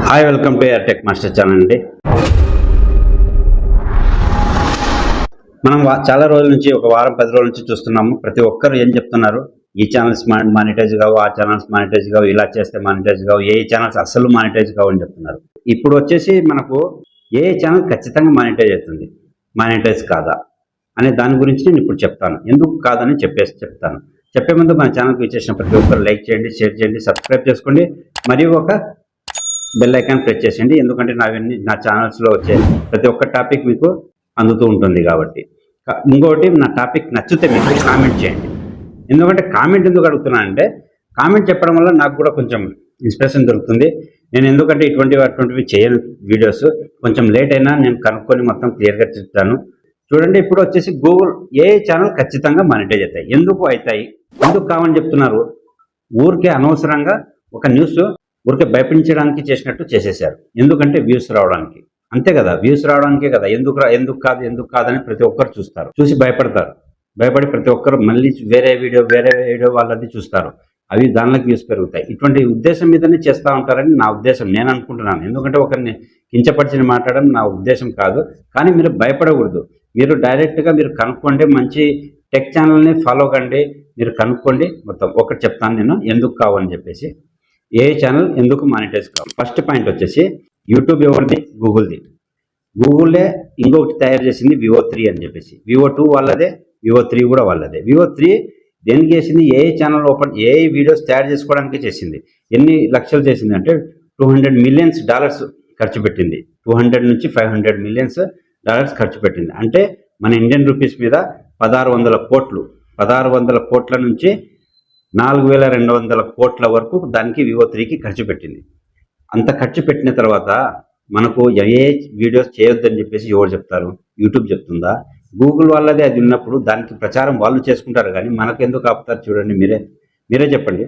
Hi, welcome to air tech master channel అండి. మనం చాలా రోజుల నుంచి ఒక వారం 10 రోజుల నుంచి చూస్తున్నాము. ప్రతి ఒక్కరు ఏం చెప్తున్నారు, ఈ ఛానల్స్ మానిటైజ్ కావు, ఆ ఛానల్స్ మానిటైజ్ కావు, ఇలా చేస్తే మానిటైజ్ కావు, ఏ ఛానల్స్ అస్సలు మానిటైజ్ కావు అని చెప్తున్నారు. ఇప్పుడు వచ్చేసి మనకు ఏ ఛానల్ ఖచ్చితంగా మానిటైజ్ అవుతుంది, మానిటైజ్ కాదా అనే దాని గురించి నేను ఇప్పుడు చెప్తాను. ఎందుకు కాదని చెప్తాను. చెప్పే ముందు మన ఛానల్కి వచ్చేసిన ప్రతి ఒక్కరు లైక్ చేయండి, షేర్ చేయండి, సబ్స్క్రైబ్ చేసుకోండి, మరియు ఒక బెల్ ఐకాన్ ప్రెస్ చేసేయండి. ఎందుకంటే నా ఛానల్స్లో వచ్చే ప్రతి ఒక్క టాపిక్ మీకు అందుతూ ఉంటుంది కాబట్టి. ఇంకోటి, నా టాపిక్ నచ్చితే మీకు కామెంట్ చేయండి. ఎందుకంటే కామెంట్ ఎందుకు అడుగుతున్నానంటే, కామెంట్ చెప్పడం వల్ల నాకు కూడా కొంచెం ఇన్స్పిరేషన్ దొరుకుతుంది. నేను ఎందుకంటే అటువంటివి చేయను వీడియోస్. కొంచెం లేట్ అయినా నేను కనుక్కొని మొత్తం క్లియర్గా చెప్తాను. చూడండి, ఇప్పుడు వచ్చేసి గూగుల్ ఏ ఛానల్ ఖచ్చితంగా మానిటైజ్ అవుతాయి. ఎందుకు అవుతాయి, ఎందుకు కావని చెప్తున్నారు? ఊరికే అనవసరంగా ఒక న్యూస్ ఊరికే భయపించడానికి చేసినట్టు చేసేసారు. ఎందుకంటే వ్యూస్ రావడానికి, అంతే కదా, వ్యూస్ రావడానికే కదా. ఎందుకు కాదని ప్రతి ఒక్కరు చూస్తారు, చూసి భయపడి ప్రతి ఒక్కరు మళ్ళీ వేరే వీడియో వాళ్ళది చూస్తారు. అవి దానిలోకి వ్యూస్ పెరుగుతాయి. ఇటువంటి ఉద్దేశం మీదనే చేస్తూ ఉంటారని నా ఉద్దేశం, నేను అనుకుంటున్నాను. ఎందుకంటే ఒకరిని కించపరిచిన మాట్లాడడం నా ఉద్దేశం కాదు. కానీ మీరు భయపడకూడదు. మీరు డైరెక్ట్గా మీరు కనుక్కోండి, మంచి టెక్ ఛానల్ని ఫాలో కండి, మీరు కనుక్కోండి. మొత్తం ఒకటి చెప్తాను నేను, ఎందుకు కావని చెప్పేసి. ఏ ఛానల్ ఎందుకు మానిటైజ్ కావాలి? ఫస్ట్ పాయింట్ వచ్చేసి, యూట్యూబ్ ఎవరిది? గూగుల్ది. గూగుల్లే ఇంకొకటి తయారు చేసింది Vivo 3 అని చెప్పేసి. Vivo 2 వాళ్ళదే, Vivo 3 కూడా వాళ్ళదే. Vivo 3 దేనికి చేసింది? ఏ ఛానల్ ఏ వీడియోస్ తయారు చేసుకోవడానికి చేసింది. ఎన్ని లక్షలు చేసింది అంటే $200 మిలియన్స్ ఖర్చు పెట్టింది. 200 నుంచి 500 మిలియన్స్ ఖర్చు పెట్టింది. అంటే మన ఇండియన్ రూపీస్ మీద 1600 కోట్ల నుంచి 4200 కోట్ల వరకు దానికి Vivo 3కి ఖర్చు పెట్టింది. అంత ఖర్చు పెట్టిన తర్వాత మనకు ఏ వీడియోస్ చేయొద్దని చెప్పేసి ఎవరు చెప్తారు? యూట్యూబ్ చెప్తుందా? గూగుల్ వాళ్ళదే అది ఉన్నప్పుడు దానికి ప్రచారం వాళ్ళు చేసుకుంటారు. కానీ మనకు ఎందుకు ఆపుతారు? చూడండి, మీరే చెప్పండి.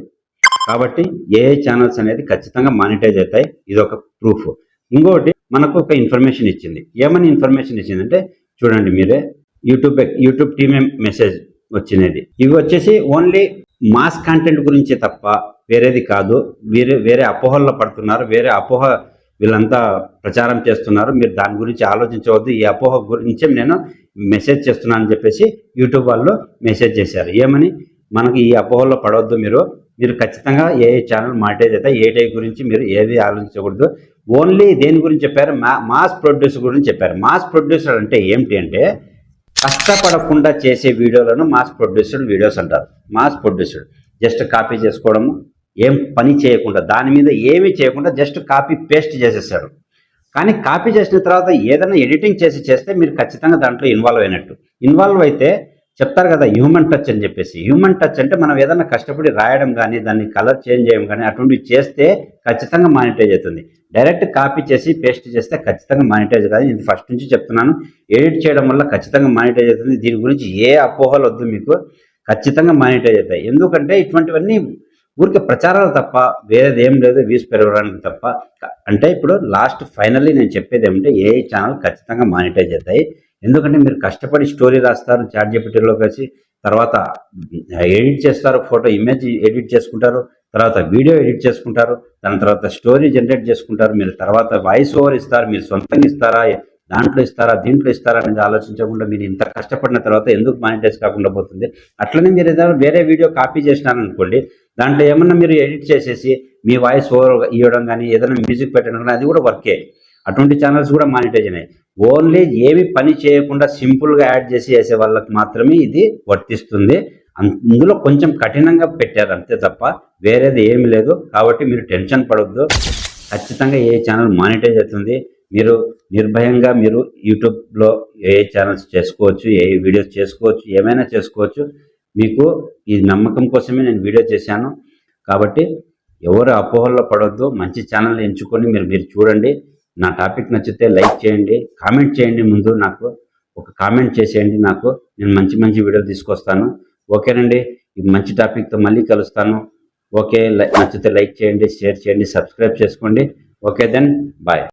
కాబట్టి ఏ ఛానల్స్ అనేది ఖచ్చితంగా మానిటైజ్ అవుతాయి. ఇది ఒక ప్రూఫ్. ఇంకొకటి, మనకు ఒక ఇన్ఫర్మేషన్ ఇచ్చింది. ఏమని ఇన్ఫర్మేషన్ ఇచ్చిందంటే, చూడండి మీరే, యూట్యూబ్ టీమే మెసేజ్ వచ్చినది. ఇవి వచ్చేసి ఓన్లీ మాస్ కంటెంట్ గురించే తప్ప వేరేది కాదు. వేరే అపోహల్లో పడుతున్నారు. వేరే అపోహ వీళ్ళంతా ప్రచారం చేస్తున్నారు. మీరు దాని గురించి ఆలోచించవద్దు. ఈ అపోహ గురించే నేను మెసేజ్ చేస్తున్నాను అని చెప్పేసి యూట్యూబ్ వాళ్ళు మెసేజ్ చేశారు. ఏమని? మనకి ఈ అపోహల్లో పడవద్దు, మీరు ఖచ్చితంగా ఏ ఛానల్ మానిటైజ్ అయితే ఏ టైప్ గురించి మీరు ఏది ఆలోచించకూడదు. ఓన్లీ దేని గురించి చెప్పారు? మాస్ ప్రొడ్యూసర్ గురించి చెప్పారు. మాస్ ప్రొడ్యూసర్ అంటే ఏమిటి అంటే, కష్టపడకుండా చేసే వీడియోలను మాస్ ప్రొడ్యూసర్ వీడియోస్ అంటారు. మాస్ ప్రొడ్యూసర్ జస్ట్ కాపీ చేసుకోవడము, ఏం పని చేయకుండా, దాని మీద ఏమీ చేయకుండా జస్ట్ కాపీ పేస్ట్ చేసేసారు. కానీ కాపీ చేసిన తర్వాత ఏదైనా ఎడిటింగ్ చేస్తే మీరు ఖచ్చితంగా దాంట్లో ఇన్వాల్వ్ అయినట్టు. ఇన్వాల్వ్ అయితే చెప్తారు కదా హ్యూమన్ టచ్ అని చెప్పేసి. హ్యూమన్ టచ్ అంటే మనం ఏదైనా కష్టపడి రాయడం కానీ, దాన్ని కలర్ చేంజ్ చేయడం కానీ అటువంటివి చేస్తే ఖచ్చితంగా మానిటైజ్ అవుతుంది. డైరెక్ట్ కాపీ చేసి పేస్ట్ చేస్తే ఖచ్చితంగా మానిటైజ్ కాదు. ఇది ఫస్ట్ నుంచి చెప్తున్నాను. ఎడిట్ చేయడం వల్ల ఖచ్చితంగా మానిటైజ్ అవుతుంది. దీని గురించి ఏ అపోహలు వద్దు మీకు, ఖచ్చితంగా మానిటైజ్ అవుతాయి. ఎందుకంటే ఇటువంటివన్నీ ఊరికే ప్రచారాలు తప్ప వేరేది ఏం లేదు, వ్యూస్ పెరగడానికి తప్ప. అంటే ఇప్పుడు లాస్ట్ ఫైనల్లీ నేను చెప్పేది ఏమంటే, ఏ ఛానల్ ఖచ్చితంగా మానిటైజ్ అవుతాయి. ఎందుకంటే మీరు కష్టపడి స్టోరీ రాస్తారు, ChatGPTలో కలిసి, తర్వాత ఎడిట్ చేస్తారు, ఫోటో ఇమేజ్ ఎడిట్ చేసుకుంటారు, తర్వాత వీడియో ఎడిట్ చేసుకుంటారు, దాని తర్వాత స్టోరీ జనరేట్ చేసుకుంటారు, మీరు తర్వాత వాయిస్ ఓవర్ ఇస్తారు. మీరు సొంతంగా ఇస్తారా, దాంట్లో ఇస్తారా, దీంట్లో ఇస్తారా అనేది ఆలోచించకుండా మీరు ఇంత కష్టపడిన తర్వాత ఎందుకు మానిటైజ్ కాకుండా పోతుంది? అట్లనే మీరు ఏదైనా వేరే వీడియో కాపీ చేసినారనుకోండి, దాంట్లో ఏమన్నా మీరు ఎడిట్ చేసేసి మీ వాయిస్ ఓవర్ ఇవ్వడం కానీ, ఏదైనా మ్యూజిక్ పెట్టడం కానీ, అది కూడా వర్కే. అటువంటి ఛానల్స్ కూడా మానిటైజ్ అయినాయి. ఓన్లీ ఏమి పని చేయకుండా సింపుల్గా యాడ్ చేసి వేసే వాళ్ళకి మాత్రమే ఇది వర్తిస్తుంది. అందులో కొంచెం కఠినంగా పెట్టారు అంతే తప్ప వేరేది ఏమి లేదు. కాబట్టి మీరు టెన్షన్ పడవద్దు. ఖచ్చితంగా ఏ ఛానల్ మానిటైజ్ అవుతుంది. మీరు నిర్భయంగా మీరు యూట్యూబ్లో ఏ ఛానల్స్ చేసుకోవచ్చు, ఏ వీడియోస్ చేసుకోవచ్చు, ఏమైనా చేసుకోవచ్చు. మీకు ఈ నమ్మకం కోసమే నేను వీడియో చేశాను. కాబట్టి ఎవరు అపోహల్లో పడవద్దు. మంచి ఛానల్ ఎంచుకొని మీరు చూడండి. నా టాపిక్ నచ్చితే లైక్ చేయండి, కామెంట్ చేయండి. ముందు నాకు ఒక కామెంట్ చేసేయండి. నేను మంచి వీడియోలు తీసుకొస్తాను. ఓకేనండి, ఇది మంచి టాపిక్తో మళ్ళీ కలుస్తాను. ఓకే, నచ్చితే లైక్ చేయండి, షేర్ చేయండి, సబ్స్క్రైబ్ చేసుకోండి. Okay then, bye.